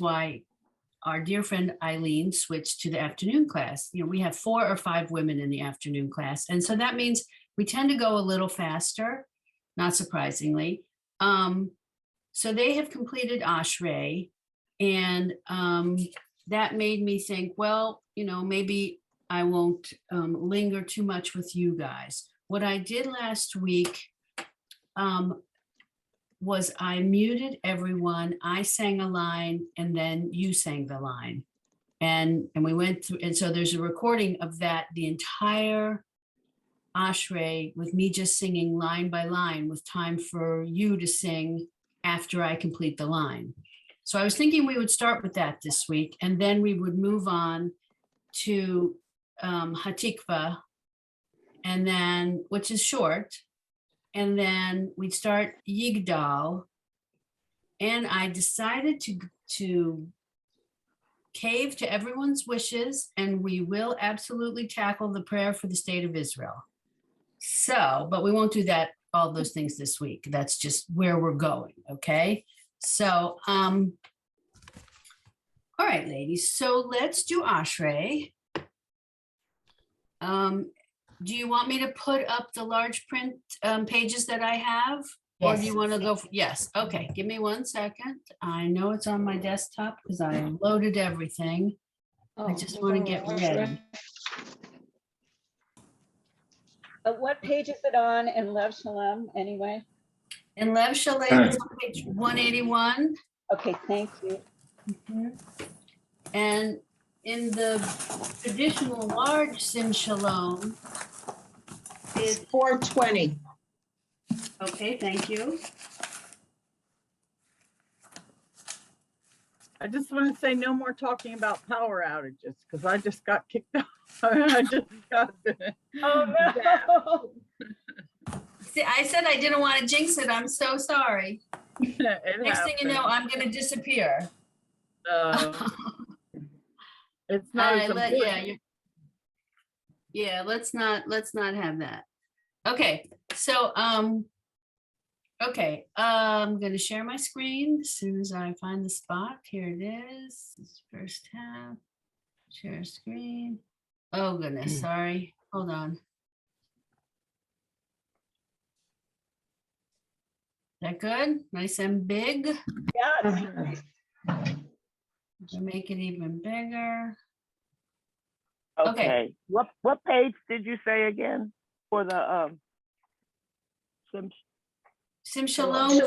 why our dear friend Eileen switched to the afternoon class. You know, we have 4 or 5 women in the afternoon class. And so that means we tend to go a little faster, not surprisingly. So they have completed Ashrei, and that made me think, well, you know, maybe I won't linger too much with you guys. What I did last week was I muted everyone. I sang a line and then you sang the line. And we went through, and so there's a recording of that, the entire Ashrei, with me just singing line by line with time for you to sing after I complete the line. So I was thinking we would start with that this week, and then we would move on to Hatikva, and then, which is short, and then we'd start Yigdahl. And I decided to cave to everyone's wishes, and we will absolutely tackle the prayer for the state of Israel. So, but we won't do that, all those things this week. That's just where we're going, okay? So, all right, ladies, so let's do Ashrei. Do you want me to put up the large print pages that I have? Or do you want to go? Yes, okay, give me 1 second. I know it's on my desktop because I loaded everything. I just want to get ready. What page is it on in Lev Shalom anyway? In Lev Shalom, it's on page 181. Okay, thank you. And in the traditional large Sim Shalom, It's 420. okay, thank you. I just want to say no more talking about power outages because I just got kicked out. I just got Oh, no. See, I said I didn't want to jinx it. I'm so sorry. It Next thing you know, happened. I'm going to disappear. It's not as important. Let's not have that. Okay, so okay, I'm going to share my screen as soon as I find the spot. Here it is. This first tab. Share screen. Oh goodness, sorry. Hold on. Is that good? Nice and big. Yeah. I'll make it even bigger. Okay. What page did you say again for the Sim Shalom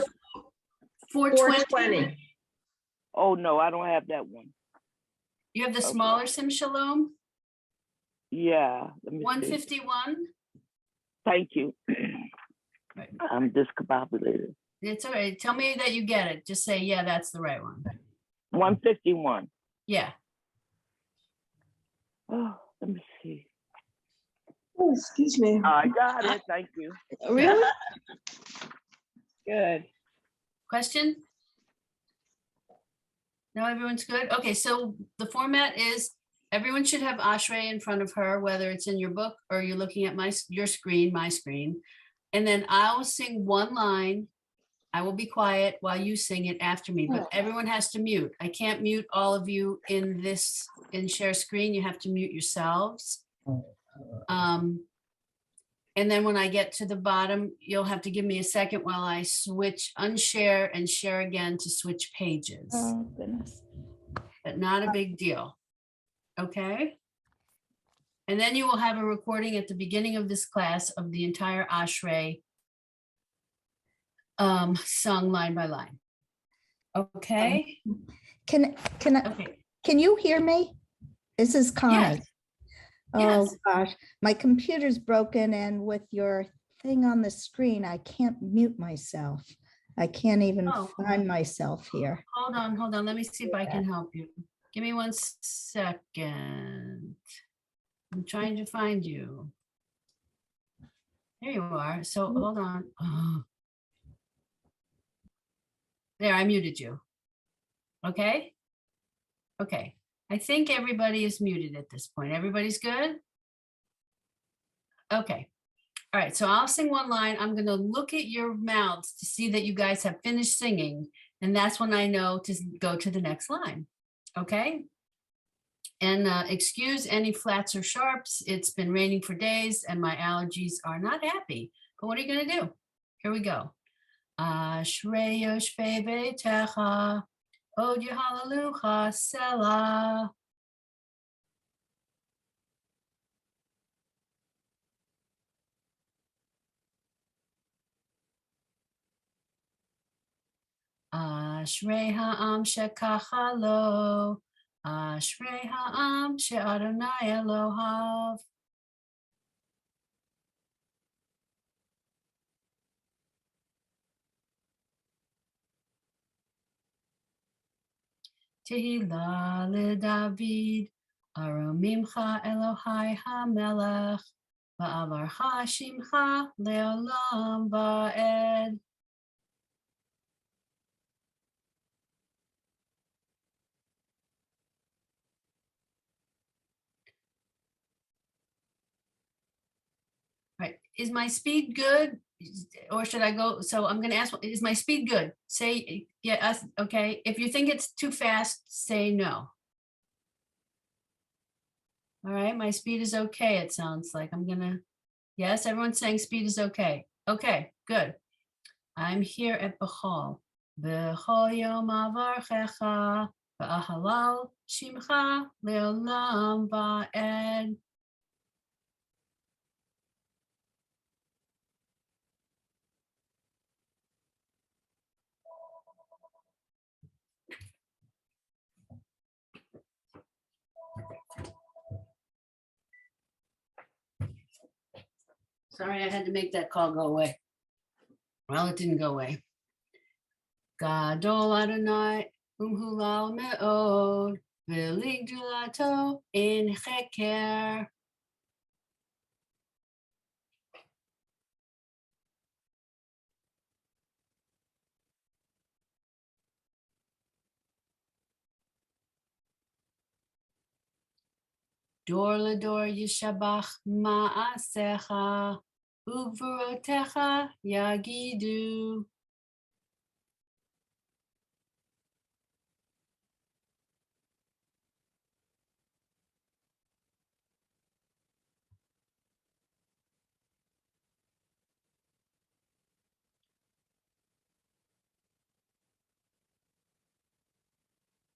420. Oh no, I don't have that one. You have the Okay. smaller Sim Shalom Yeah. Let me see. 151. Thank you. Right. I'm discombobulated. It's all right. Tell me that you get it. Just say, yeah, that's the right one. 151. Yeah. Oh, let me see. Oh, excuse me. I got it. Thank you. Really? Good. Question? No, everyone's good? Okay, so the format is everyone should have Ashrei in front of her, whether it's in your book or you're looking at your screen, my screen. And then I'll sing one line. I will be quiet while you sing it after me, but everyone has to mute. I can't mute all of you in share screen. You have to mute yourselves. And then when I get to the bottom, you'll have to give me a second while I unshare and share again to switch pages. Oh, goodness. But not a big deal. Okay? And then you will have a recording at the beginning of this class of the entire Ashrei sung line by line. Okay? Can you hear me? This is Connor. Yes. Oh Yes. gosh, my computer's broken, and with your thing on the screen, I can't mute myself. I can't even find myself here. Hold on. Let me see if I can help you. Give me 1 second. I'm trying to find you. There you are. So hold on. Oh. There, I muted you. Okay? Okay. I think everybody is muted at this point. Everybody's good? Okay. All right, so I'll sing one line. I'm going to look at your mouths to see that you guys have finished singing. And that's when I know to go to the next line. Okay. And excuse any flats or sharps. It's been raining for days and my allergies are not happy. But what are you going to do? Here we go. Ashrei yoshvei beitecha, od yehalalucha selah. Ashrei ha'am shekacha lo, Ashrei ha'am she'Adonai Elohav. Tehillah leDavid, aromimcha Elohai hamelech, va'avarcha shimcha leolam va'ed. Right, is my speed good? Or should I go? So I'm gonna ask, is my speed good? Say, yes, okay. If you think it's too fast, say no. All right, my speed is okay, it sounds like. I'm gonna, yes, everyone's saying speed is okay. Okay, good. I'm here at Bechol. Bechol yom avarchecha, va'ahalal shimcha leolam va'ed. Sorry, I had to make that call go away. Well, it didn't go away. Gadol Adonai umhulal me'od v'ligdulato in cheker. Dor ledor yishabach ma'asecha ugvurotecha yagidu.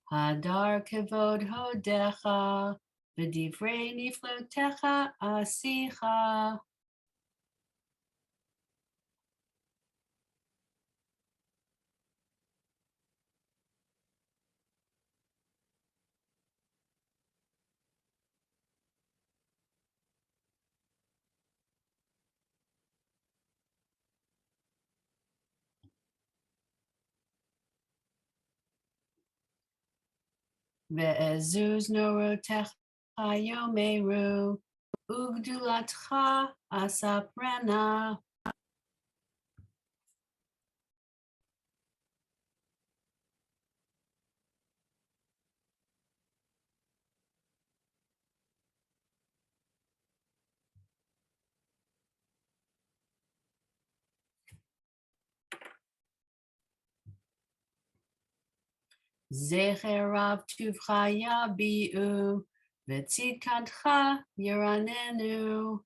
Hadar kevod hodecha v'divrei niflotecha asicha. Ve'ezuz norotecha yomeru ugdulatcha asaprena. Zecher Rav Tuvcha Yabiu, V'tzidkadcha Yiranenu,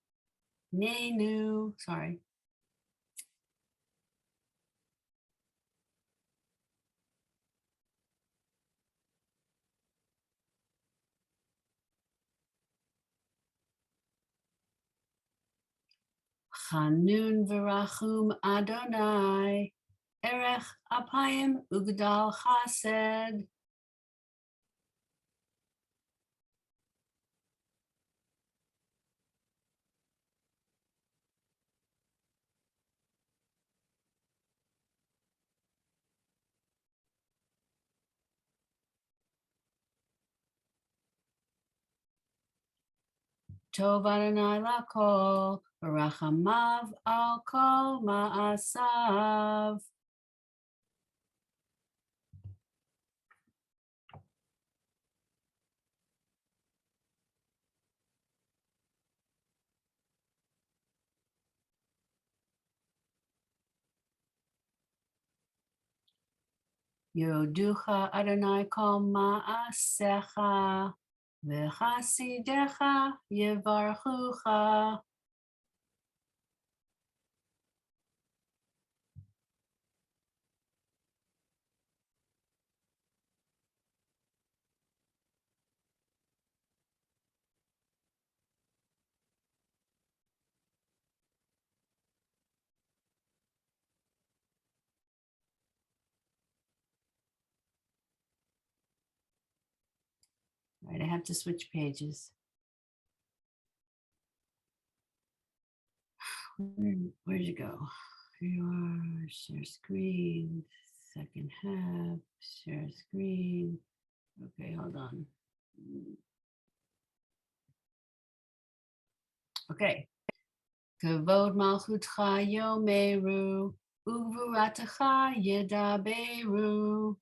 Nenu, sorry. Chanun V'rachum Adonai, Erech Apayim Ugdal Chased. Tov Adonai Lakol, V'rachamav Al Kol Ma'asav. Yoducha Adonai kol ma'asecha, v'chasidecha yevarchucha. All right, I have to switch pages. Where'd you go? Here you are, share screen, second half, share screen. Okay, hold on. Okay. Kavod malchutcha yomeru, uvuratecha yedaberu.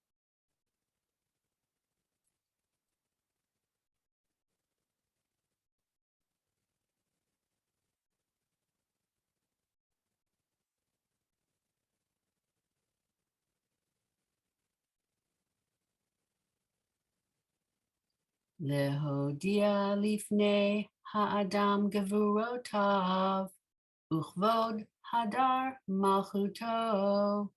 Lehodia lifnei ha'adam gevurotav, uchvod hadar malchuto.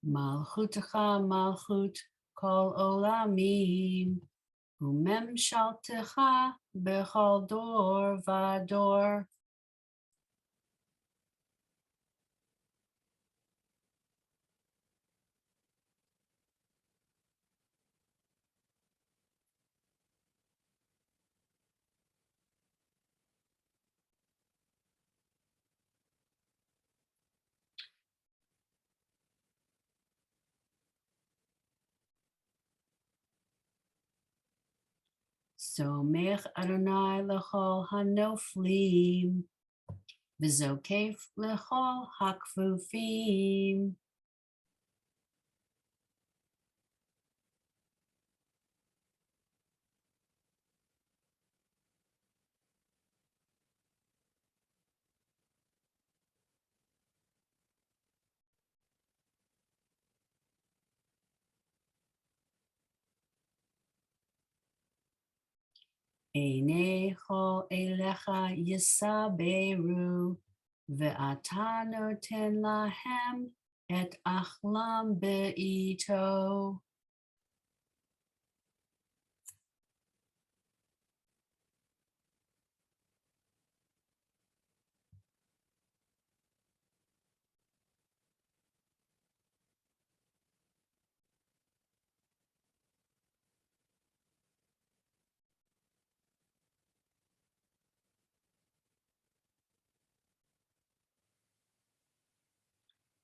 Malchutecha malchut kol olamim, umem shaltecha bechol dor vador. Somech Adonai lechol hanoflim, v'zokef lechol hakfufim. Einei chol elecha yisaberu, ve'ata noten lahem et achlam be'ito.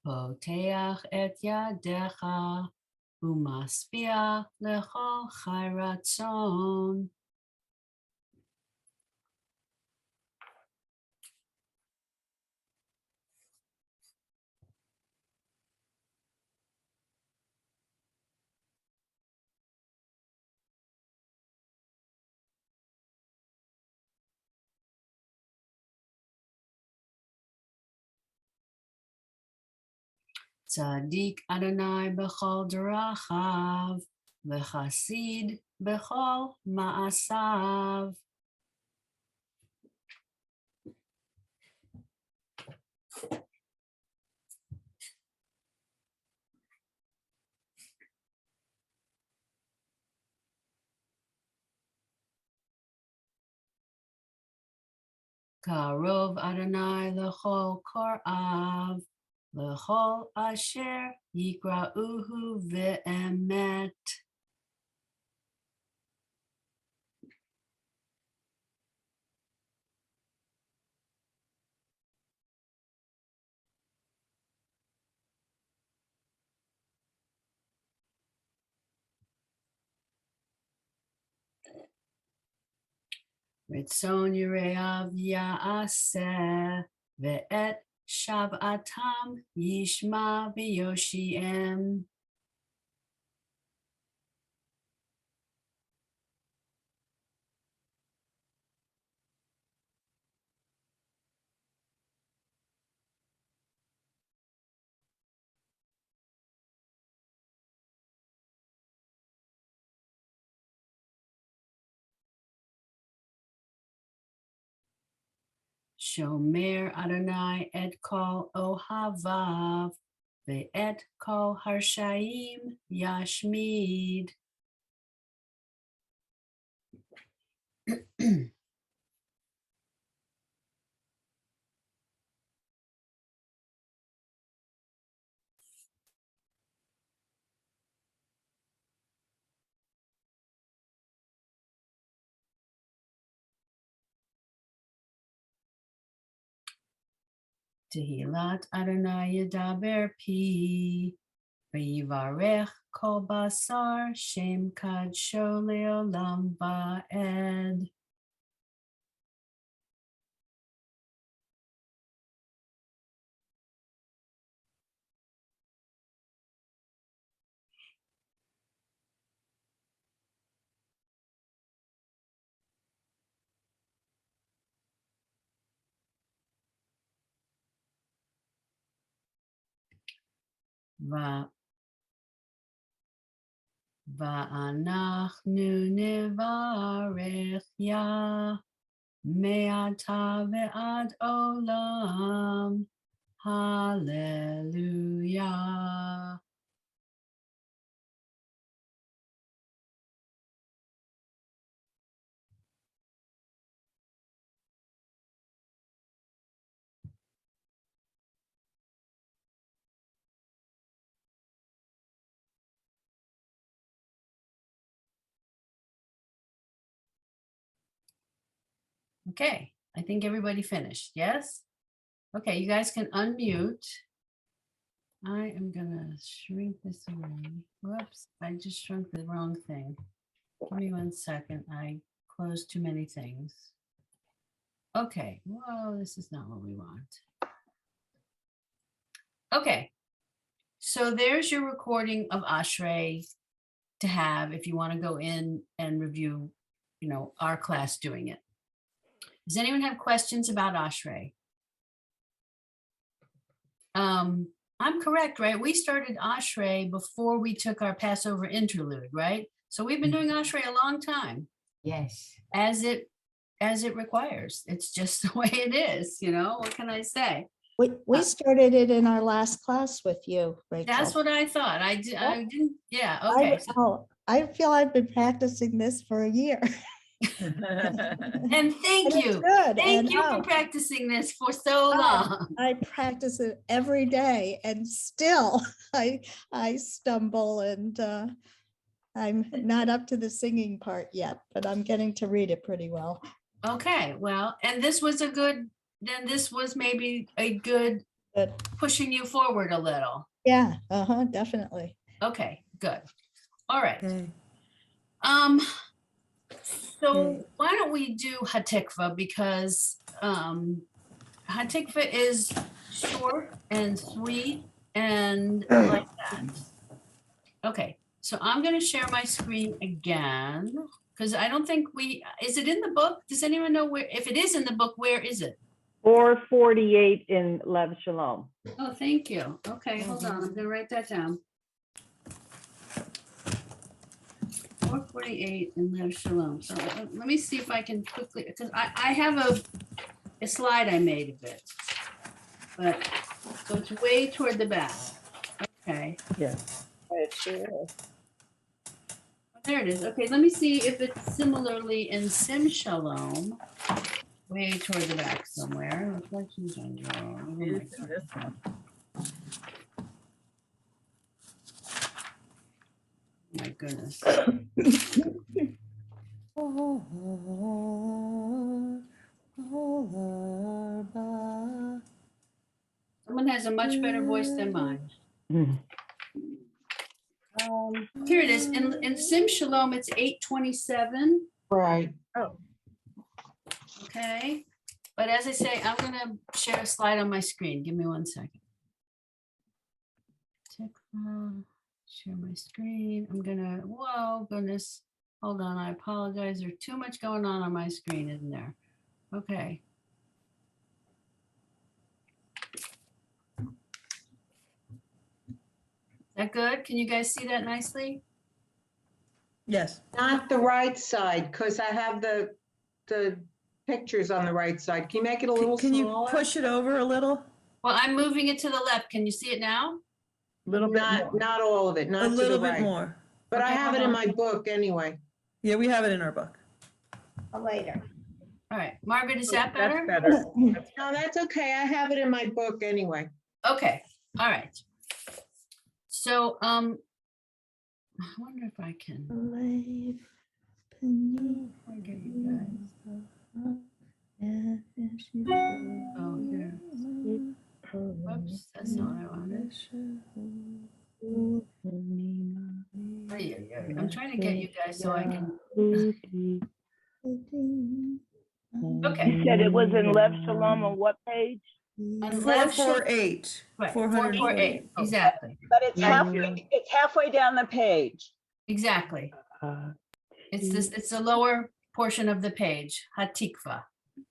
Poteach et yadecha, umaspia lechol chayratzon. Tzadik Adonai b'chol derachav, v'chasid b'chol ma'asav. Karov Adonai lechol korav, lechol asher yikra'uhu ve'emet. Ritzon Yureav Yaaseh Ve'et Shav'atam Yishma V'Yoshiem. Shomer Adonai et kol ohavav ve'et kol harshaim yashmid. Tehillat Adonai Yedaber Pi V'yivarech kol basar Shem kadsho leolam va'ed. Va'anachnu nevarech ya me'ata ve'ad olam. Hallelujah. Okay, I think everybody finished, yes? Okay, you guys can unmute. I am gonna shrink this away. Whoops, I just shrunk the wrong thing. Give me 1 second, I closed too many things. Okay, whoa, this is not what we want. Okay, so there's your recording of Ashrei to have if you want to go in and review, our class doing it. Does anyone have questions about Ashrei? I'm correct, right? We started Ashrei before we took our Passover interlude, right? So we've been doing Ashrei a long time. Yes. As it requires. It's just the way it is, what can I say? We started it in our last class with you, Rachel. That's what I thought. I didn't, yeah, okay. I feel I've been practicing this for a year. And thank And it's you. good. Thank And you for oh, practicing this for so Oh. long. I practice it every day and still I stumble and I'm not up to the singing part yet, but I'm getting to read it pretty well. Okay, well, and this was maybe a good Good. pushing you forward a little. Yeah, definitely. Okay, good. All right. Okay. So why don't we do Hatikva, because Hatikva is short and sweet and like that. Okay, so I'm going to share my screen again because I don't think is it in the book? Does anyone know where? If it is in the book, where is it? 448 in Lev Shalom. Oh, thank you. Okay, hold on. I'm going to write that down. 448 in Lev Shalom. So let me see if I can quickly, because I have a slide I made of it. But so it's way toward the back. Okay. Yes. There it is. Okay, let me see if it's similarly in Sim Shalom. Way toward the back somewhere. Reflections on your. It's in this one. My goodness. Someone has a much better voice than mine. Here it is. In Sim Shalom, it's 827. Right. Oh, Okay, but as I say, I'm gonna share a slide on my screen. Give me 1 second. Share my screen. I'm gonna, whoa, goodness. Hold on, I apologize. There's too much going on my screen, isn't there? Okay. Is that good? Can you guys see that nicely? Yes. Not the right side, because I have the pictures on the right side. Can you make it a little Can you smaller? push it over a little? Well, I'm moving it to the left. Can you see it now? Little bit Not, more. not all of it, A not to the little bit right. more. But I Okay, have it hold in on. my book anyway. Yeah, we have it in our book. Later. All right, Margaret, is that That's better? better. No, that's okay. I have it in my book anyway. Okay, all right. So, I wonder if I can. I'll get you guys. Oh, here. Whoops, that's not what I wanted. Ay, ay, ay. I'm trying to get you guys so I can. Okay. You said it was in Lev Shalom on what page? On Lev Shul- 448. Right, 448. 448, exactly, But it's halfway down the page. exactly. It's this, it's the lower portion of the page, Hatikva,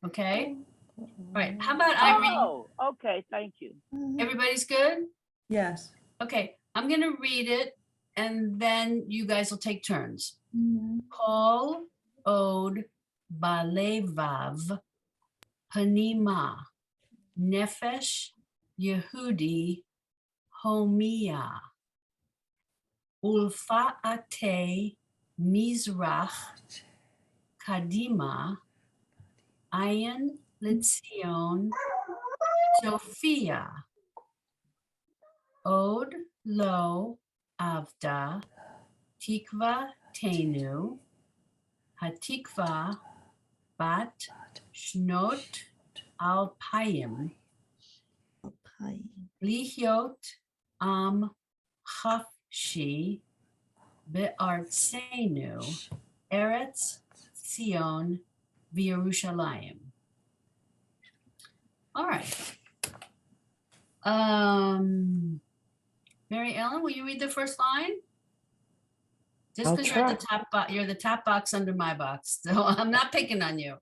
okay? All right, how about I read, Oh, okay, thank you. everybody's good? Yes. Okay, I'm gonna read it and then you guys will take turns. Kol od balevav panima nefesh Yehudi homia ulfaate mizrach kadima ayin litzion Sophia od lo avda tikva tenu hatikva bat shnot alpayim lihyot am chafshi be'artzenu eretz Zion v'Yerushalayim. All right. Mary Ellen, will you read the first line? Just I'll because you're at try. the top box, you're the top box under my box, so I'm not picking on you.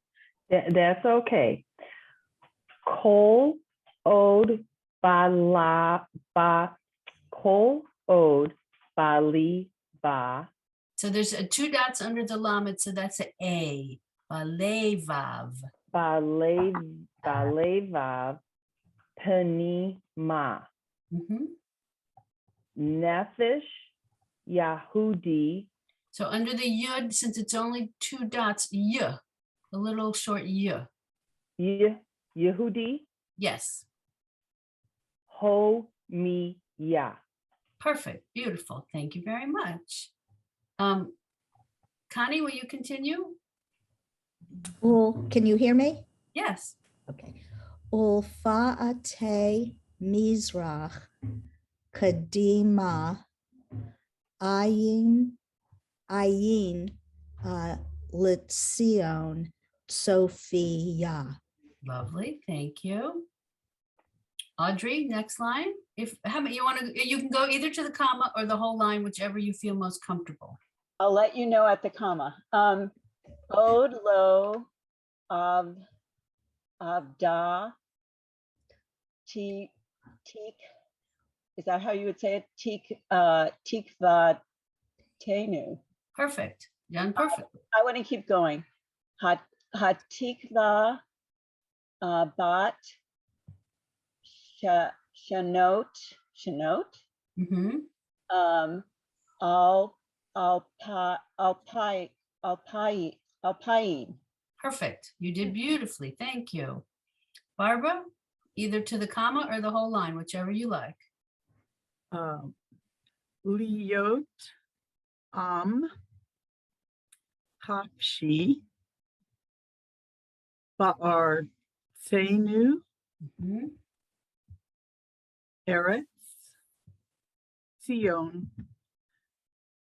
That's okay. Kol od bala ba kol od bali ba So there's 2 dots under the lamed, so that's an A. Balevav. balevav panima Mhm. nefesh Yahudi So under the yud, since it's only 2 dots, y, a little short y. Yehudi Yes, ho mi ya. perfect, beautiful. Thank you very much. Connie, will you continue? Well, can you hear me? Yes. Okay. Ulfaate Mizrach Kadima Ayin Litzion Sophia. Lovely, thank you. Audrey, next line. How many you want to, you can go either to the comma or the whole line, whichever you feel most comfortable. I'll let you know at the comma. Od lo av avda tik. Is that how you would say it? Tikva tenu. Perfect, done perfect. I want to keep going. Hatikva bat shanot Mhm. alpine. Perfect, you did beautifully, thank you. Barbara, either to the comma or the whole line, whichever you like. Liot am chafshi ba'ar tsenu Mhm. eretz Zion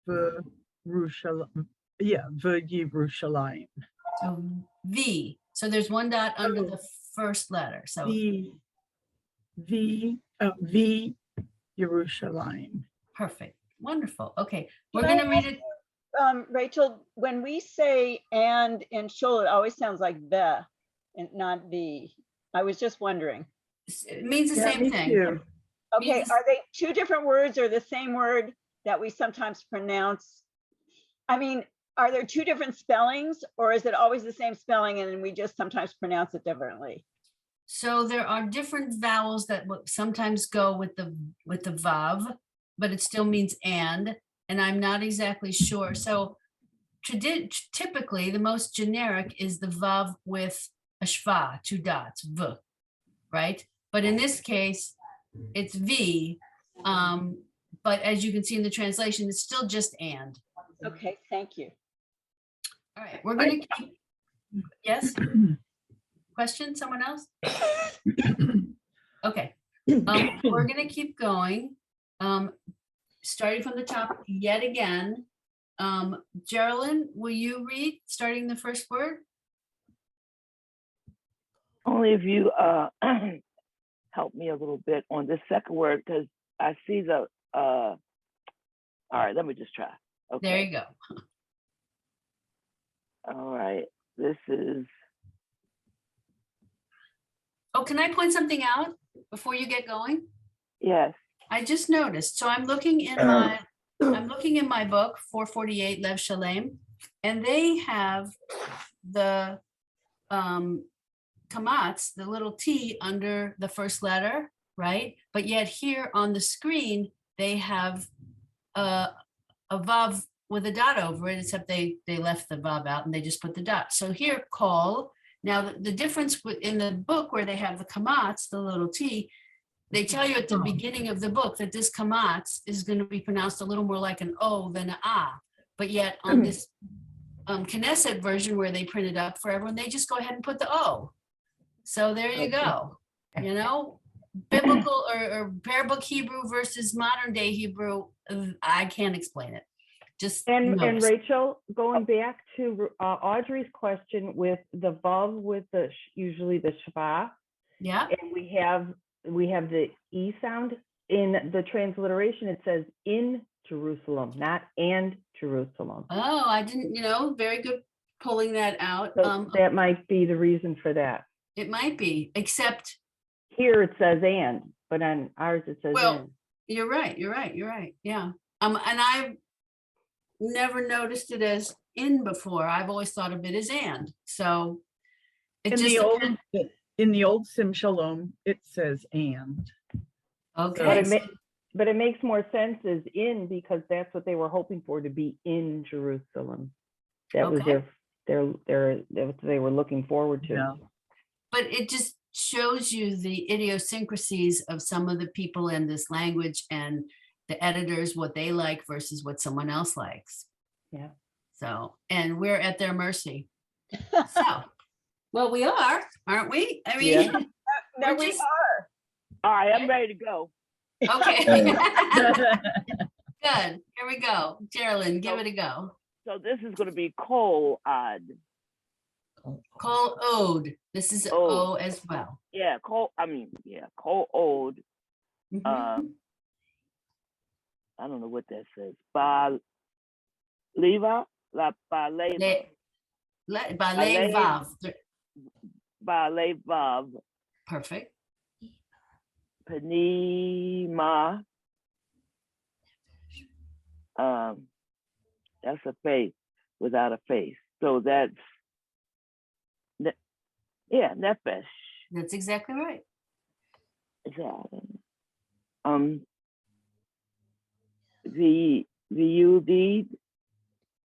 v'Yerushalayim. So V, So there's one dot under the first letter. So V Yerushalayim. perfect. Wonderful. Okay, we're Can I gonna read it. Rachel, when we say and in shul, it always sounds like the and not the. I was just wondering. It means the Yeah, same me thing. too. Okay, Means- are they two different words or the same word that we sometimes pronounce? I mean, are there two different spellings or is it always the same spelling and we just sometimes pronounce it differently? So there are different vowels that sometimes go with the vav, but it still means and I'm not exactly sure. So typically the most generic is the vav with a shva, two dots, v, right? But in this case, it's v. But as you can see in the translation, it's still just and. Okay, thank you. All right, we're gonna keep, yes? Question, someone else? Okay, we're gonna keep going. Starting from the top yet again. Geraldine, will you read, starting the first word? Only if you help me a little bit on the second word, because I see the, all right, let me just try. Okay. There you go. All right, this is, Oh, can I point something out before you get going? yes, I just noticed, so I'm looking in my book, 448 Lev Shalem, and they have the kamatz, the little T under the first letter, right? But yet here on the screen, they have a vav with a dot over it, except they left the vav out and they just put the dot. So here, call. Now, the difference in the book where they have the kamatz, the little T, they tell you at the beginning of the book that this kamatz is going to be pronounced a little more like an O than an A. But yet on this Knesset version where they print it up for everyone, they just go ahead and put the O. So there you go. You know, biblical or prayer book Hebrew versus modern day Hebrew. I can't explain it. Just and notice. Rachel, going back to Audrey's question with the vav with the, usually the shva, Yeah. and we have the E sound in the transliteration, it says in Jerusalem, not and Jerusalem. Oh, I didn't, very good pulling that out. So that might be the reason for that. It might be, except, Here it says and, but on ours it says well, in. you're right. Yeah. And I never noticed it as in before. I've always thought of it as and. So it In just the old, depends. in the old Sim Shalom, it says and. Okay. But it makes more sense as in, because that's what they were hoping for, to be in Jerusalem. That was Okay. that's what they were looking forward to. Yeah. But it just shows you the idiosyncrasies of some of the people in this language and the editors, what they like versus what someone else likes. Yeah. So, and we're at their mercy. So, well, we are, aren't we? I mean, Yeah. No, we're we just- are. All right, I'm ready to go. okay. Good. Here we go. Geraldine, give it a go. So this is going to be Kol Ad. Call ode. This is O as well. Yeah, Kol Od. Mhm. I don't know what that says. Ba Leva, La Ba Leva, Ballet Vav. Ba Levav, Perfect. Panima. That's a face without a face. So that's Nefesh. That's exactly right. Is that the Yehudi?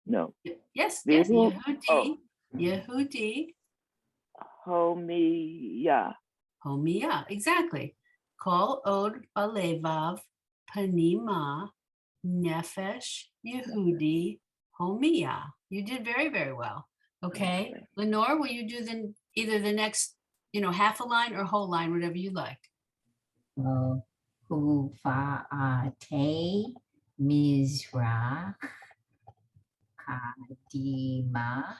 No, Yes, The yes. who- Yehudi. Yehudi. Homiya. Homia. Exactly. Call od balevav panima nefesh Yehudi homia. You did very, very well. Okay. Okay. Lenore, will you do either the next, half a line or whole line, whatever you like. Hufa'ate Mizrach Kadima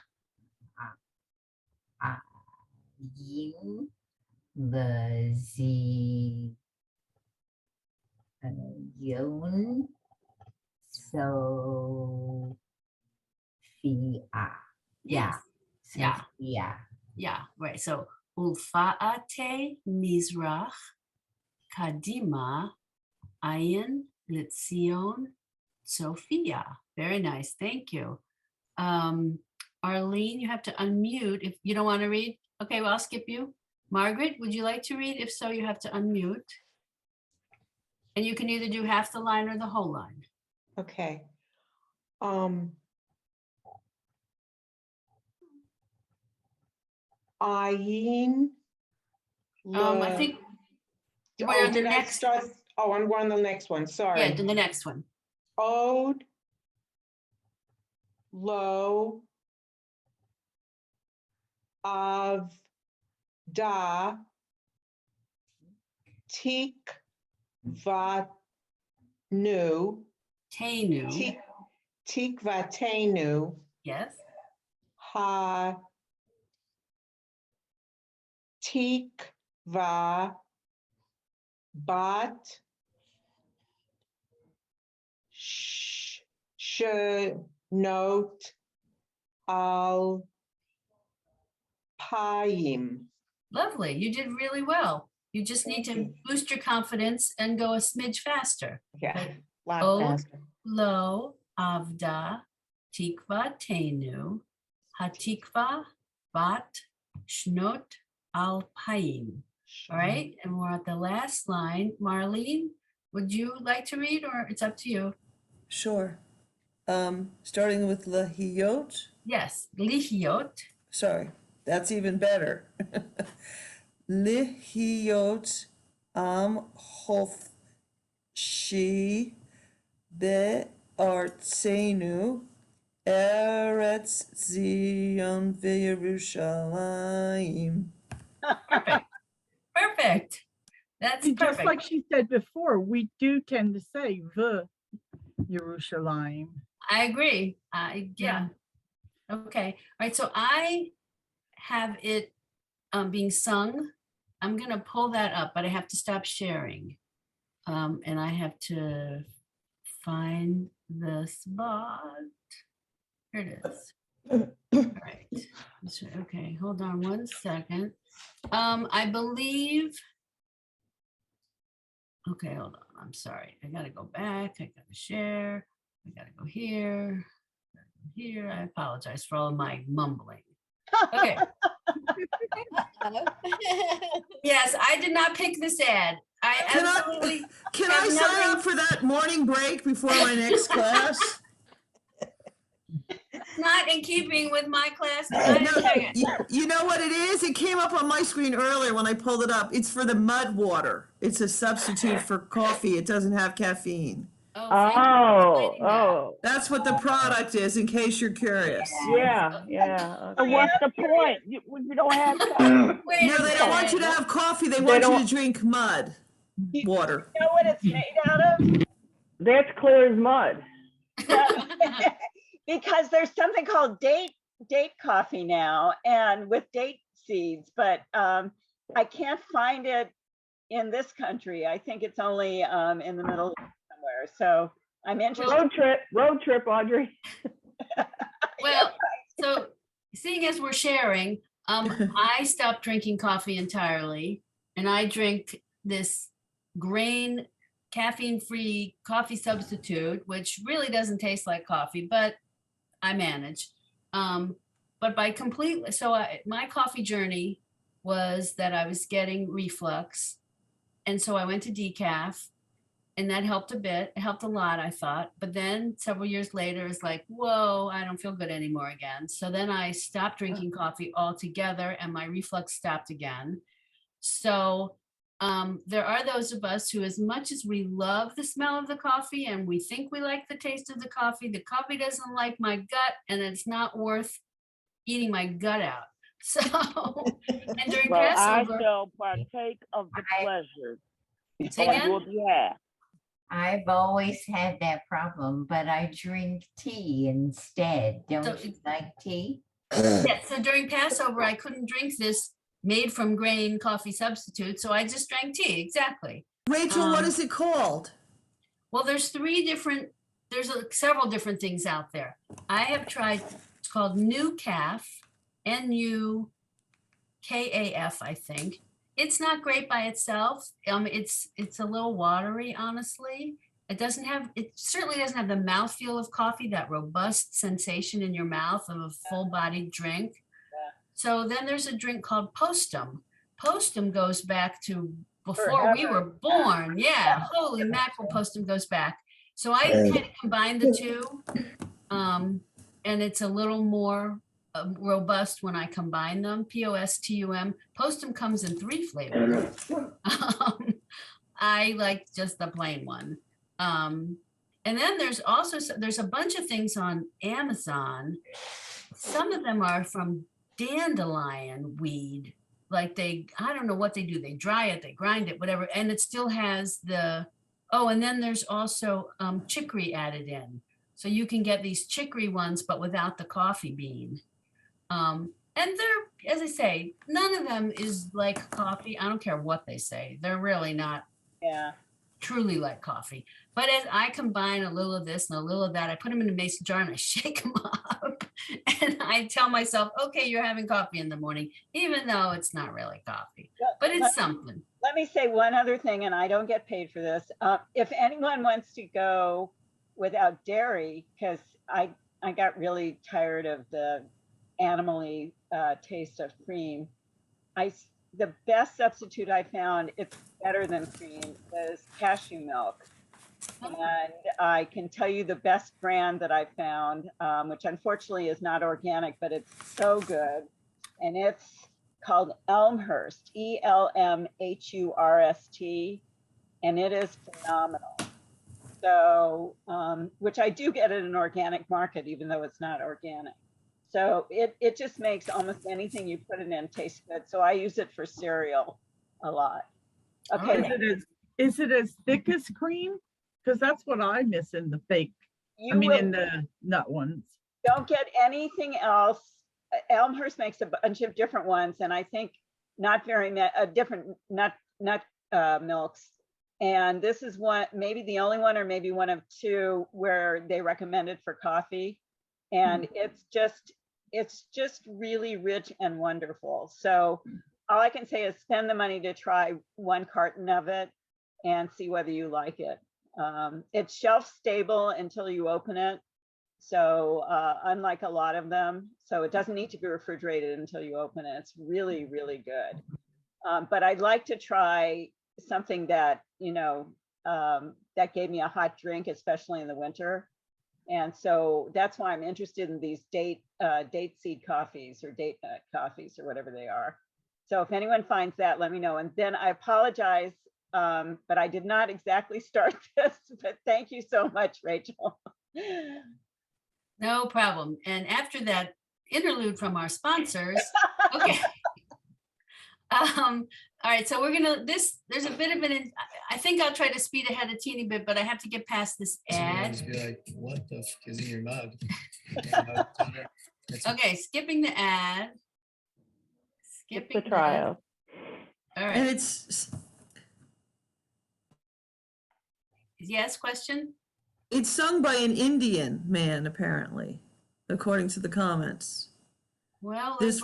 yin, the yon, Sophia. Yeah. Yeah. Sophia. Yeah, right. So Ulfaate Mizrach Kadima Ayin Litzion Sophia. Very nice. Thank you. Arlene, you have to unmute if you don't want to read. Okay, well, I'll skip you. Margaret, would you like to read? If so, you have to unmute. And you can either do half the line or the whole line. Okay. Ayin. I think we're on the did I next. start? Oh, I'm on the next one, sorry. Yeah, the next one. Ode, lo, of, da, tik, va, nu, Tenu. tikva, tenu, Yes. ha, tikva, bat, shnot, al, payim. Lovely. You did really well. You just need Thank to you. boost your confidence and go a smidge faster. Yeah, But lot Ode, faster. Lo, Avda, Tikva, Tenu, Hatikva, Bat, Shnot, Alpayim. All right, and we're at the last line. Marlene, would you like to read or it's up to you? Sure. Starting with lahiyot. Yes, Lihiot. Sorry, that's even better. Lihiyot am hofshi be'artzenu Eretz Zion v'Yerushalayim. Perfect. Perfect. That's Just perfect. like she said before, we do tend to say the Yerushalayim. I agree. Yeah. Okay. All right. So I have it being sung. I'm going to pull that up, but I have to stop sharing. And I have to find the spot. Here it is. All right. Okay. Hold on 1 second. I believe. Okay. Hold on. I'm sorry. I got to go back. I got to share. I got to go here. Here. I apologize for all of my mumbling. Okay. Yes, I did not pick this ad. I Can absolutely Can have I sign nothing- up for that morning break before my next class? not in keeping with my class. Not a No, second. you know what it is? It came up on my screen earlier when I pulled it up. It's for the mud water. It's a substitute for coffee. It doesn't have caffeine. Oh, thank you for Oh, explaining that. oh, That's what the product is, in case you're curious. yeah, yeah. So what's the point? You don't have time. Wait No, a they don't want you to minute. have coffee. They want you don't- to drink mud water. You know what it's made out of? That's clear as mud. Because there's something called date coffee now, and with date seeds, but I can't find it in this country. I think it's only in the middle somewhere. So I'm interested. Road trip, Audrey. Well, so seeing as we're sharing, I stopped drinking coffee entirely, and I drink this grain caffeine-free coffee substitute, which really doesn't taste like coffee, but I manage. But by completely, so my coffee journey was that I was getting reflux, and so I went to decaf, and that helped a bit. It helped a lot, I thought. But then several years later, it's like, whoa, I don't feel good anymore again. So then I stopped drinking coffee altogether, and my reflux stopped again. So there are those of us who, as much as we love the smell of the coffee and we think we like the taste of the coffee doesn't like my gut, and it's not worth eating my gut out. So, and during Well, I Passover, shall partake of the pleasure say on again? your behalf. I've always had that problem, but I drink tea instead. Don't So you like tea? Yeah, so during Passover, I couldn't drink this made from grain coffee substitute. So I just drank tea. Exactly. Rachel, what is it called? Well, there's several different things out there. I have tried, it's called New Calf, NUKAF, I think. It's not great by itself. It's a little watery, honestly. It certainly doesn't have the mouthfeel of coffee, that robust sensation in your mouth of a full-bodied drink. Yeah. So then there's a drink called Postum. Postum goes back to before we were born. Yeah, holy mackerel, Postum goes back. So I kind of combine the two, and it's a little more robust when I combine them. Postum. Postum comes in 3 flavors. I like just the plain one. And then there's a bunch of things on Amazon. Some of them are from dandelion weed. Like I don't know what they do. They dry it, they grind it, whatever. And it still has and then there's also chicory added in. So you can get these chicory ones, but without the coffee bean. And they're, as I say, none of them is like coffee. I don't care what they say. They're really not truly like coffee. But as I combine a little of this and a little of that, I put them in a mason jar and I shake them up. And I tell myself, okay, you're having coffee in the morning, even though it's not really coffee, but it's something. Let me say one other thing, and I don't get paid for this. If anyone wants to go without dairy, because I got really tired of the animal-y taste of cream, the best substitute I found, it's better than cream, is cashew milk. And I can tell you the best brand that I found, which unfortunately is not organic, but it's so good. And it's called Elmhurst, ELMHURST, and it is phenomenal. So, which I do get at an organic market, even though it's not organic. So it just makes almost anything you put it in taste good. So I use it for cereal a lot. Okay. Is it as thick as cream? Because that's what I miss in the fake. In the nut ones. Don't get anything else. Elmhurst makes a bunch of different ones, and I think not very different nut milks. And this is one, maybe the only one, or maybe one of 2 where they recommend it for coffee. And it's just really rich and wonderful. So all I can say is spend the money to try 1 carton of it and see whether you like it. It's shelf stable until you open it. So unlike a lot of them, so it doesn't need to be refrigerated until you open it. It's really, really good. But I'd like to try something that, that gave me a hot drink, especially in the winter. And so that's why I'm interested in these date seed coffees or date nut coffees or whatever they are. So if anyone finds that, let me know. And then I apologize, but I did not exactly start this, but thank you so much, Rachel. No problem. And after that interlude from our sponsors, okay. All right, so there's a bit of I think I'll try to speed ahead a teeny bit, but I have to get past this ad. Be like, what the f is in your mug? Okay, skipping the ad. Skip the trial. All right. And it's yes, question? It's sung by an Indian man, apparently, according to the comments. Well, This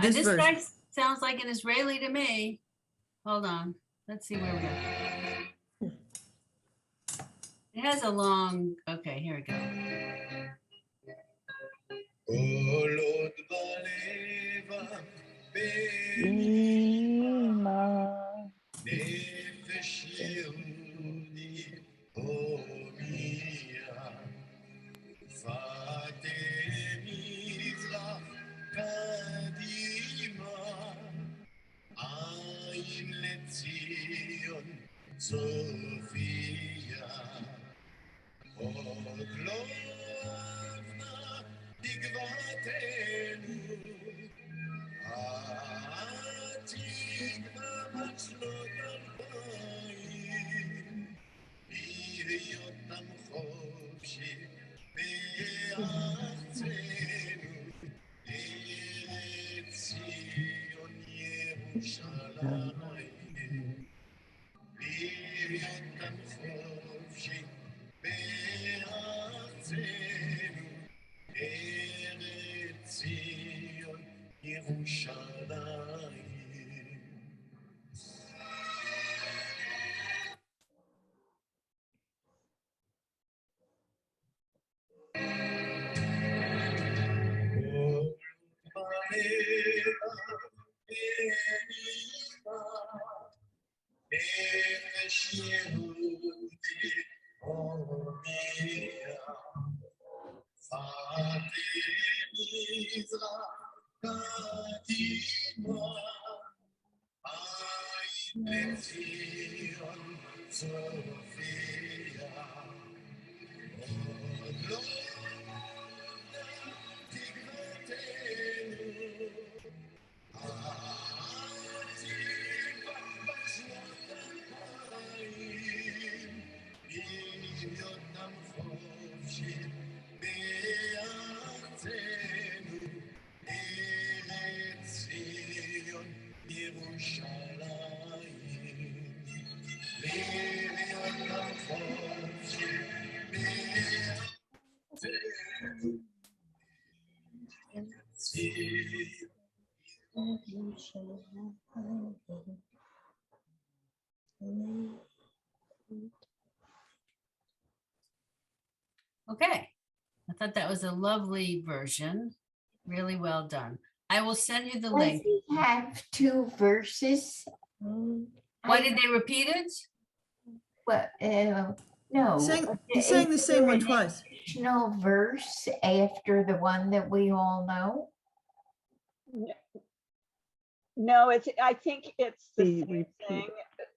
this version. guy sounds like an Israeli to me. Hold on. Let's see where we go. It has a long, okay, here we go. Okay, I thought that was a lovely version. Really well done. I will send you the Does link. he have two verses? Why did they repeat it? Well, no. He sang the Is same there one an twice. additional verse after the one that we all know? No, I think it's the The same repeat. thing.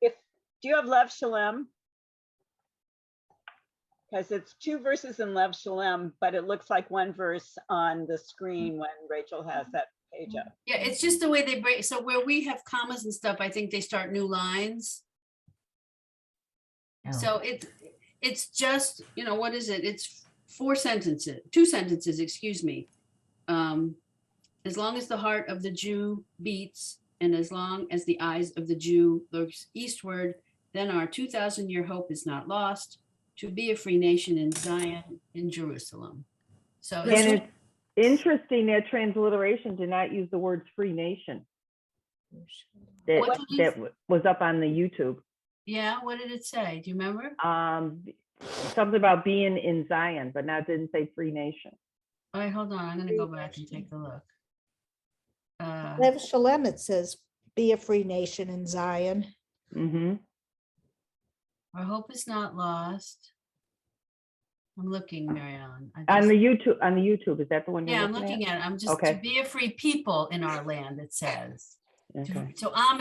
Do you have Lev Shalem? Because it's two verses in Lev Shalem, but it looks like one verse on the screen when Rachel has that page up. Yeah, it's just the way they break. So where we have commas and stuff, I think they start new lines. No. So it's just, what is it? It's two sentences, excuse me. As long as the heart of the Jew beats, and as long as the eyes of the Jew looks eastward, then our 2,000-year hope is not lost, to be a free nation in Zion, in Jerusalem. So And it's interesting that transliteration did not use the words free nation. What did it- That was up on the YouTube. yeah, what did it say? Do you remember? Something about being in Zion, but now it didn't say free nation. All right, hold on. I'm going to go back and take a look. Lev Shalem, it says, be a free nation in Zion. Mm-hmm. Our hope is not lost. I'm looking, Marianne. On the YouTube, is that the one you're Yeah, I'm looking looking at? at it. I'm just to Okay. be a free people in our land, it says. Okay. So Am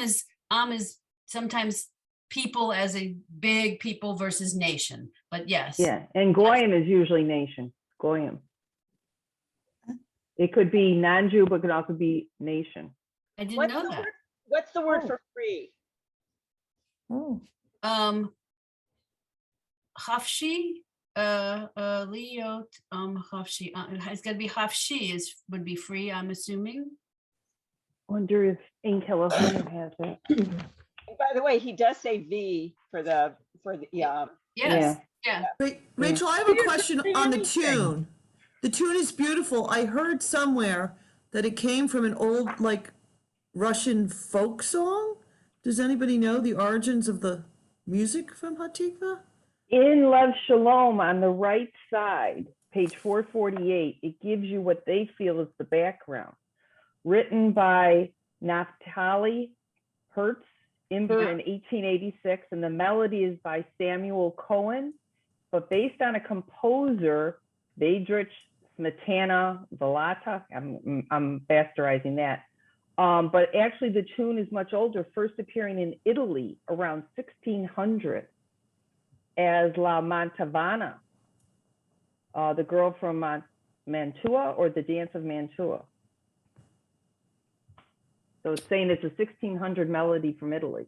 is sometimes people as a big people versus nation, but yes. Yeah, and Goyim is usually nation, Goyim. It could be non-Jew, but it could also be nation. I didn't What's know the that. What's the word for free? Oh, Hafshi, Liot, Hafshi, it's gotta be Hafshi would be free, I'm assuming. Wonder if in California has it. And by the way, he does say V for the Yes, Yeah. yeah. Rachel, I have a question on the tune. The tune is beautiful. I heard somewhere that it came from an old, like, Russian folk song. Does anybody know the origins of the music from Hatikva? In Lev Shalom on the right side, page 448, it gives you what they feel is the background. Written by Naphtali Hertz Imber in 1886, and the melody is by Samuel Cohen, but based on a composer, Vedrich Smetana Velata. I'm bastardizing that. But actually the tune is much older, first appearing in Italy around 1600 as La Mantavana, the girl from Mantua, or the Dance of Mantua. So it's saying it's a 1600 melody from Italy.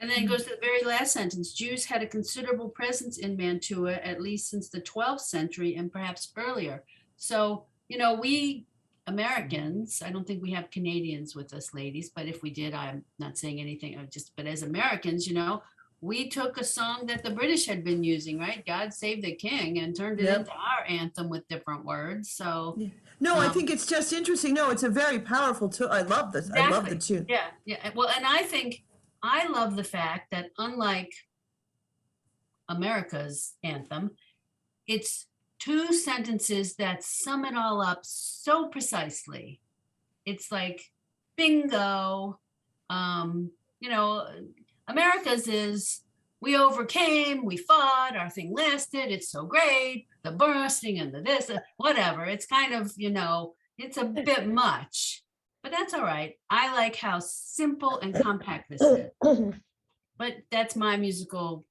And then it goes to the very last sentence. Jews had a considerable presence in Mantua, at least since the 12th century and perhaps earlier. So, we Americans, I don't think we have Canadians with us, ladies, but if we did, I'm not saying anything, but as Americans, we took a song that the British had been using, right? God Save the King, and turned it Yep. into our anthem with different words. So Yeah. No, I Um, think it's just interesting. No, it's a very powerful tool. I love this. I love the exactly. tune. Yeah, yeah. Well, and I love the fact that unlike America's anthem, it's two sentences that sum it all up so precisely. It's like bingo. You know, America's is we overcame, we fought, our thing lasted, it's so great, the bursting and the this, whatever. It's kind of, it's a bit much, but that's all right. I like how simple and compact this is, but that's my musical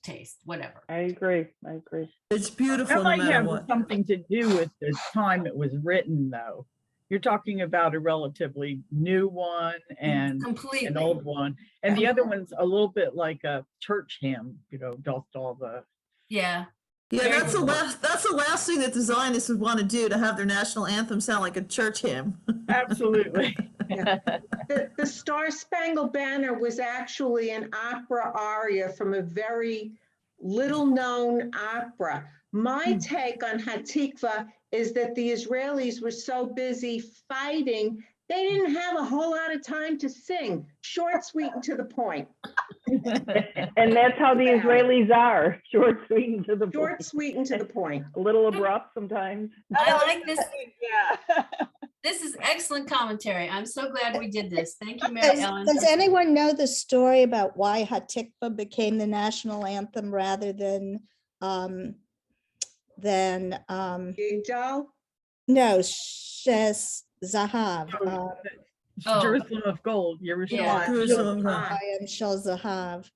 taste, whatever. I agree. I agree. It's beautiful That no might matter have what. something to do with the time it was written, though. You're talking about a relatively new one and Completely. an old one. And the other one's a little bit like a church hymn, dost all the. Yeah. Yeah, Very that's the good. last thing that the Zionists would want to do, to have their national anthem sound like a church hymn. Absolutely. The Star Spangled Banner was actually an opera aria from a very little-known opera. My take on Hatikva is that the Israelis were so busy fighting, they didn't have a whole lot of time to sing. Short, sweet, and to the point. And that's how the Israelis are, short, sweet, and to the Short, point. sweet, and to the point. A little abrupt sometimes. I like this. Yeah. This is excellent commentary. I'm so glad we did this. Thank you, Mary Ellen. Does anyone know the story about why Hatikva became the national anthem rather than Yigdahl? no, Shes Zahav. Oh. Jerusalem of Gold, Yeah. Jerusalem, huh? I am Shel Zahav.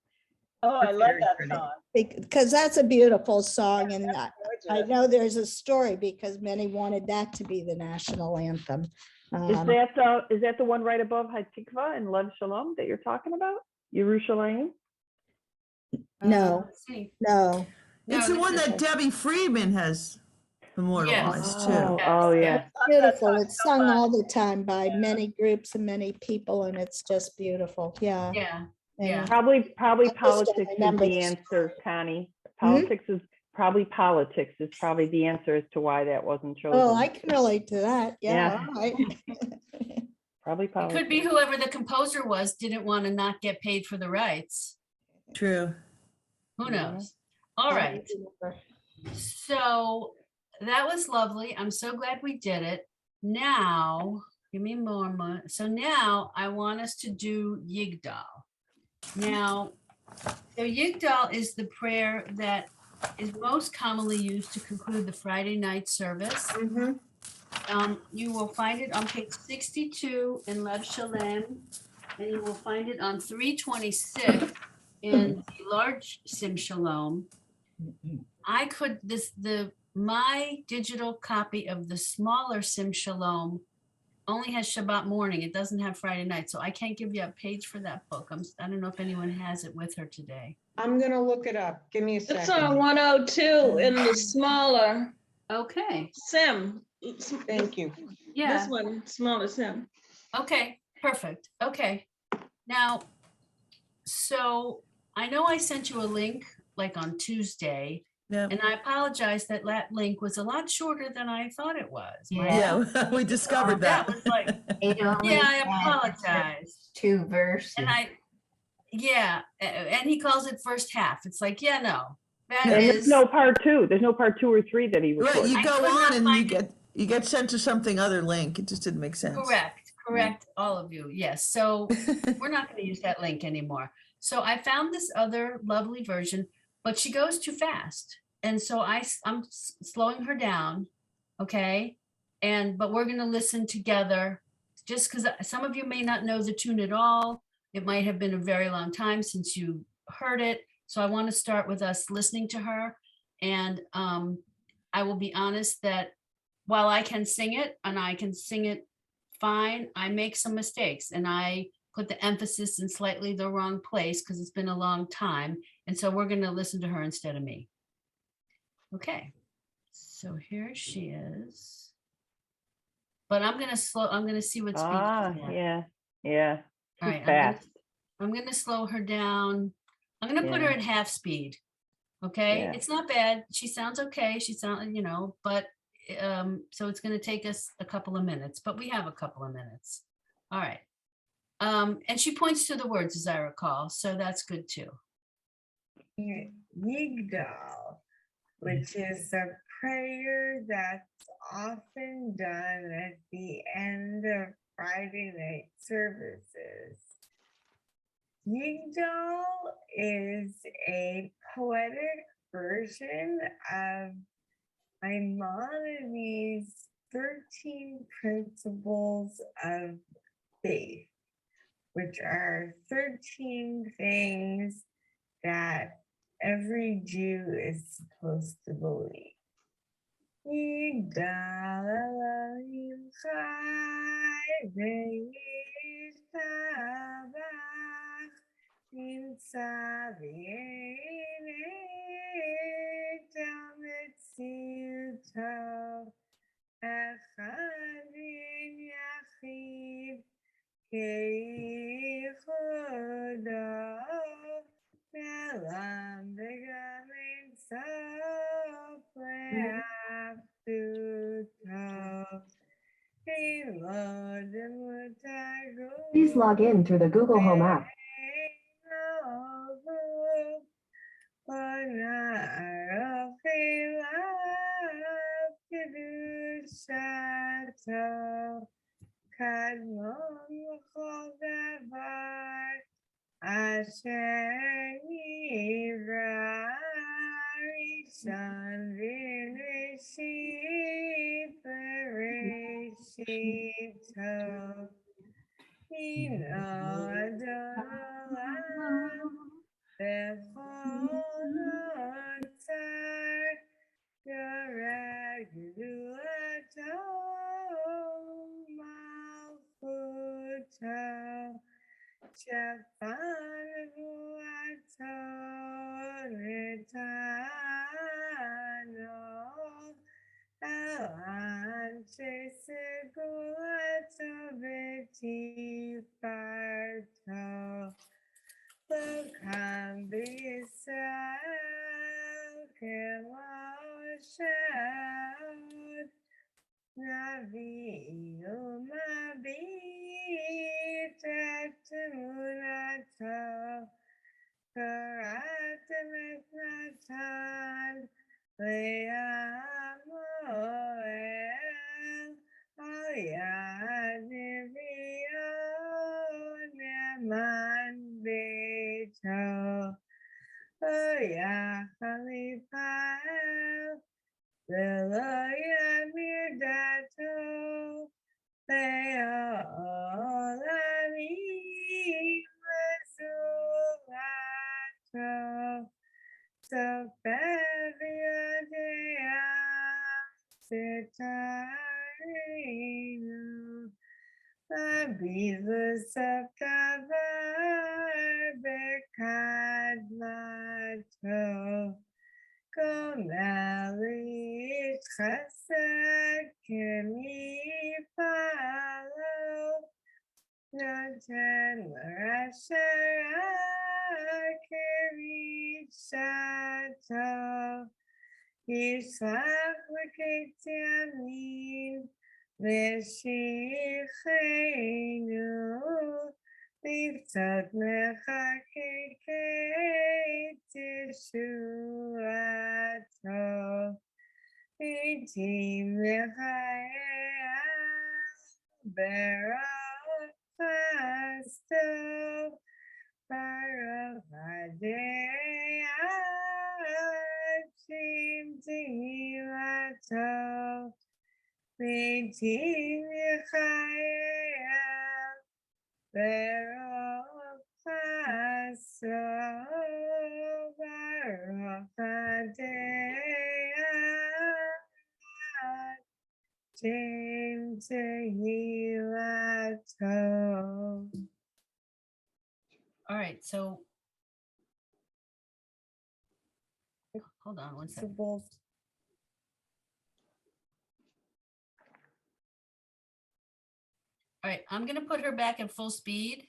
Oh, I That's love very that pretty. song. Because that's a beautiful song, and I Gorgeous. know there's a story because many wanted that to be the national anthem. Is that the one right above Hatikva and Lev Shalom that you're talking about? Yerushalayim? No, Let's see. no. It's No, the one this that Debbie Friedman has immortalized too. Oh, yeah. Beautiful. It's sung all the time by many groups and many people, and it's just beautiful. Yeah. Yeah. And Yeah. Probably just politics is remember the the answer, Connie. Hmm? Politics is probably the answer as to why that wasn't chosen. Oh, I can relate to that. Yeah. Yeah. All right. Probably It politics. could be whoever the composer was didn't want to not get paid for the rights. True. Who knows? All right. So that was lovely. I'm so glad we did it. Now, give me more. So now I want us to do Yigdahl. Now, so Yigdahl is the prayer that is most commonly used to conclude the Friday night service. Mhm. You will find it on page 62 in Lev Shalem, and you will find it on 326 in the large Sim Shalom. My digital copy of the smaller Sim Shalom only has Shabbat morning. It doesn't have Friday night, so I can't give you a page for that book. I don't know if anyone has it with her today. I'm gonna look it up. Give me a It's on second. 102 in the smaller Okay, sim. Thank you. yeah. This one, smaller sim. Okay, perfect. Okay. Now, so I know I sent you a link like on Tuesday, Yeah. and I apologize that that link was a lot shorter than I thought it was. Yeah, we discovered That that. was like, It only yeah, I had apologize. 2 verses. And and he calls it first half. It's like, yeah, no, that And there's is, no part two. There's no part 2 or 3 that he Right, recorded. you I go could not on and find you get sent to something other link. It just didn't make sense. correct, all of you. Yes. So we're not going to use that link anymore. So I found this other lovely version, but she goes too fast. And so I'm slowing her down. Okay. But we're going to listen together just because some of you may not know the tune at all. It might have been a very long time since you heard it. So I want to start with us listening to her. And I will be honest that while I can sing it and I can sing it fine, I make some mistakes and I put the emphasis in slightly the wrong place because it's been a long time. And so we're going to listen to her instead of me. Okay, so here she is. But I'm going to see what speed. Yeah. All right, Fast. I'm going to slow her down I'm gonna put her Yeah. at half speed. Okay, Yeah. it's not bad. She sounds okay. She sounds, but so it's gonna take us a couple of minutes, but we have a couple of minutes. All right. And she points to the words, as I recall, so that's good too. Yigdahl, which is a prayer that's often done at the end of Friday night services. Yigdahl is a poetic version of Maimonides' 13 principles of faith, which are 13 things that every Jew is supposed to believe. Yigdal Elohim Chai v'yishtabach nimtza v'yenei tel metziuto echad v'en yachid keichudo Melam v'gam ein sof le'aftuto Elod mutagu Please log in through the Google Home app. Kadmon l'chol davar Asher nivra rishon v'reshit v'reshit tov Hino Adonai b'chol otzar yoreh gedulato malchuto Shafan vuato retano Elan shesegulato v'tifarto Lokam b'Yisrael kemoshad Navi umabit et emunato Karatem et Natan le'amoel al yad nevio ne'eman beito Oyachal yipa'el ve'lo yamir dato Le'olamim le'zulato Sofer v'yodea setarinu Abid l'saf davar bekadmato Gomel chesed k'mipalo Noten l'rasha k'rishato Yishlach l'ketyamin v'shichenu Liftot mechakei teshuato Itim lechael Baruch fasto Baruch adei Achim tehilato Itim lechael Baruch fasto Baruch adei Achim tehilato All right, so hold on one second. Principles. All right, I'm gonna put her back at full speed.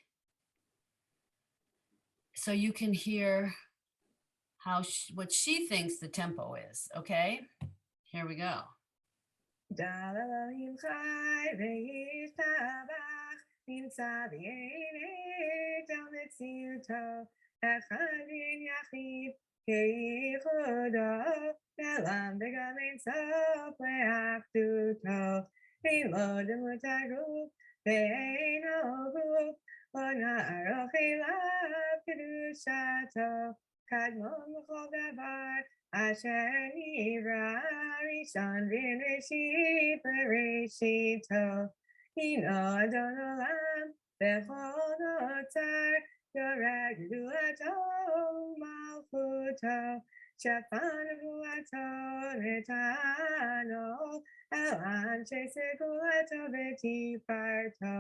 so you can hear how what she thinks the tempo is. Okay, here we go. אשר נברא ראשון בראשית בראשיתו. הנו אדון עולם בכל נוצר, יורד גדולתו ומלכותו, שפע נבואתו נתנו, על אנשי סגולתו ותפארתו.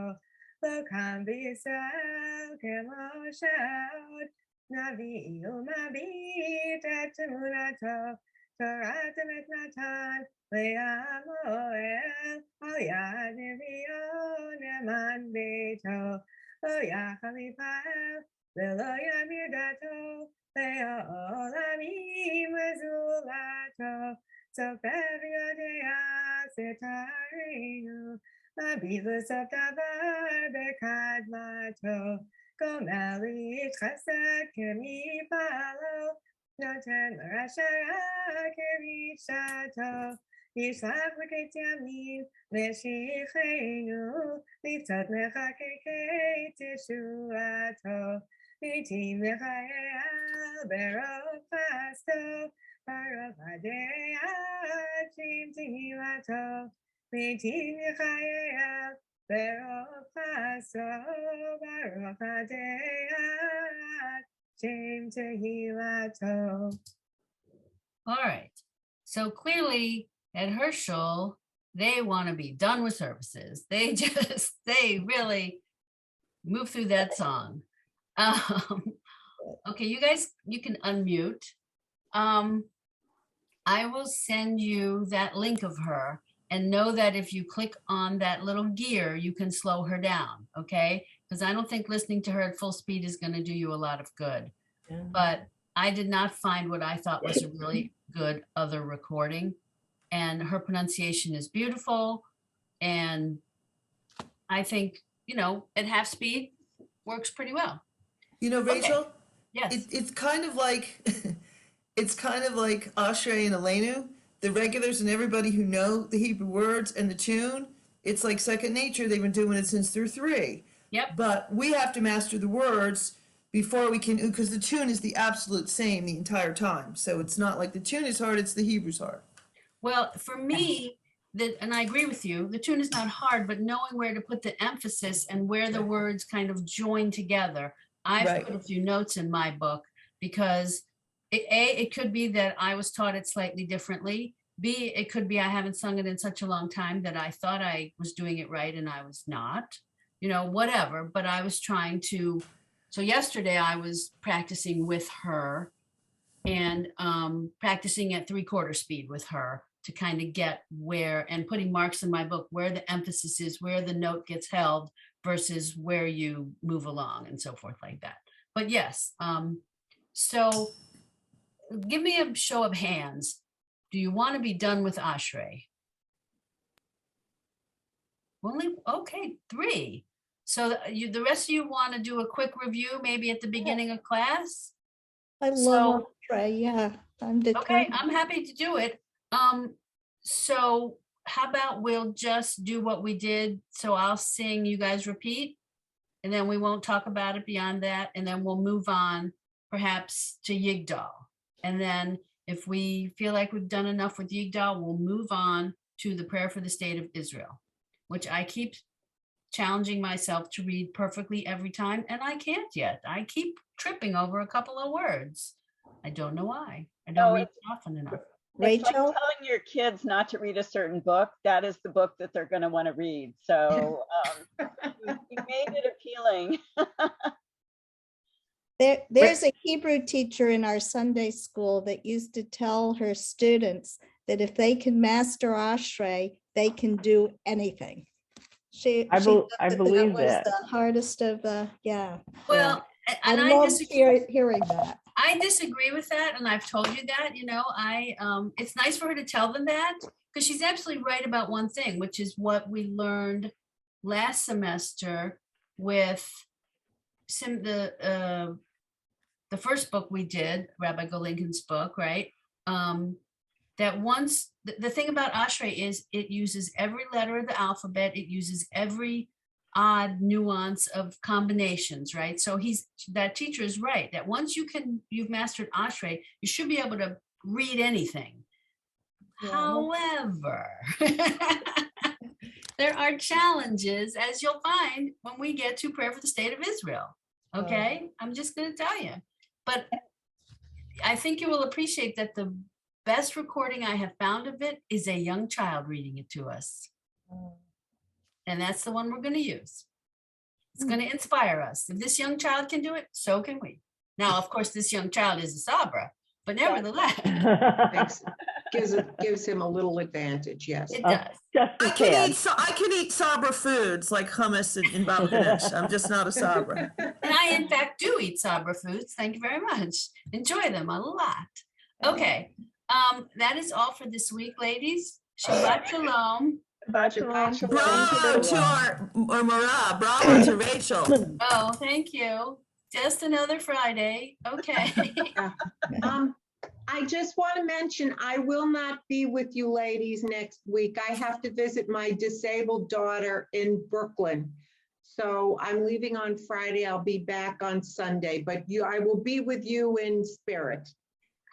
לא קם בישראל כמו שעוד, נביא ומביט את אמונתו, תורת אמת נתן לעמואל, על יד נביאו נאמן ביתו, לא יחל יפעל ולא ימיר דתו, לעולמים וזולתו, סופר ויודע סתרנו, מביט לסוף דבר בקדמתו. גומל איש חסד כמפעלו, נותן לרשע כרישתו, ישלח לקץ ימים משיחנו, לפצות מחקקי תשועתו, לעתים לחייל ברוב חסדו, ברוב הדעת שם תהילתו, לעתים לחייל ברוב חסדו, ברוב הדעת שם תהילתו. All right. So clearly at Herschel, they want to be done with services. They really move through that song. Okay, you guys, you can unmute. I will send you that link of her, and know that if you click on that little gear, you can slow her down, okay? Because I don't think listening to her at full speed is going to do you a lot of good. But I did not find what I thought was a really good other recording. And her pronunciation is beautiful. And I think, you know, at half speed works pretty well. You know, Rachel? Okay. Yes. It's kind of like, it's kind of like Ashrei and Elenu, the regulars and everybody who know the Hebrew words and the tune. It's like second nature. They've been doing it since they're 3. Yep. But we have to master the words before we can, because the tune is the absolute same the entire time. So it's not like the tune is hard, it's the Hebrew's hard. Well, for me, and I agree with you, the tune is not hard, but knowing where to put the emphasis and where the words kind of join together. I've put a few notes in my book because it could be that I was taught it slightly differently. B, it could be I haven't sung it in such a long time that I thought I was doing it right and I was not, you know, whatever. But I was trying to, so yesterday I was practicing with her and practicing at 3/4 speed with her to kind of get where, and putting marks in my book, where the emphasis is, where the note gets held versus where you move along and so forth like that. But yes, so give me a show of hands. Do you want to be done with Ashrei? Only, okay, 3. So the rest of you want to do a quick review, maybe at the beginning of class? I love Trey. Yeah, I'm determined. Okay, I'm happy to do it. So how about we'll just do what we did? So I'll sing, you guys repeat, and then we won't talk about it beyond that. And then we'll move on perhaps to Yigdahl. And then if we feel like we've done enough with Yigdahl, we'll move on to the prayer for the state of Israel, which I keep challenging myself to read perfectly every time, and I can't yet. I keep tripping over a couple of words. I don't know why. I don't read often enough. It's like telling your kids not to read a certain book. That is the book that they're going to want to read. So you made it appealing. There's a Hebrew teacher in our Sunday school that used to tell her students that if they can master Ashrei, they can do anything. I believe that was that. the hardest of the, yeah. Well, I and I love disagree. hearing that. I disagree with that, and I've told you that, it's nice for her to tell them that, because she's absolutely right about one thing, which is what we learned last semester with the first book we did, Rabbi Golinkin's book, right? That once, the thing about Ashrei is it uses every letter of the alphabet, it uses every odd nuance of combinations, right? So that teacher is right, that once you've mastered Ashrei, you should be able to read anything. Yeah. However, there are challenges, as you'll find when we get to Prayer for the State of Israel. Okay, I'm just going to tell you. But I think you will appreciate that the best recording I have found of it is a young child reading it to us. And that's the one we're going to use. It's going to inspire us. If this young child can do it, so can we. Now, of course, this young child is a Sabra, but nevertheless. Gives him a little advantage, yes. It does. I can eat Sabra foods like hummus and baba ganoush. I'm just not a Sabra. And I, in fact, do eat Sabra foods. Thank you very much. Enjoy them a lot. Okay. That is all for this week, ladies. Shabbat shalom. Shabbat shalom. Bravo to our Mara. Bravo to Rachel. Oh, thank you. Just another Friday. Okay. I just want to mention, I will not be with you ladies next week. I have to visit my disabled daughter in Brooklyn. So I'm leaving on Friday. I'll be back on Sunday, but I will be with you in spirit.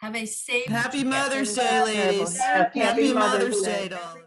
Have a safe. Happy Mother's Day, ladies. Happy Mother's Day to all of you.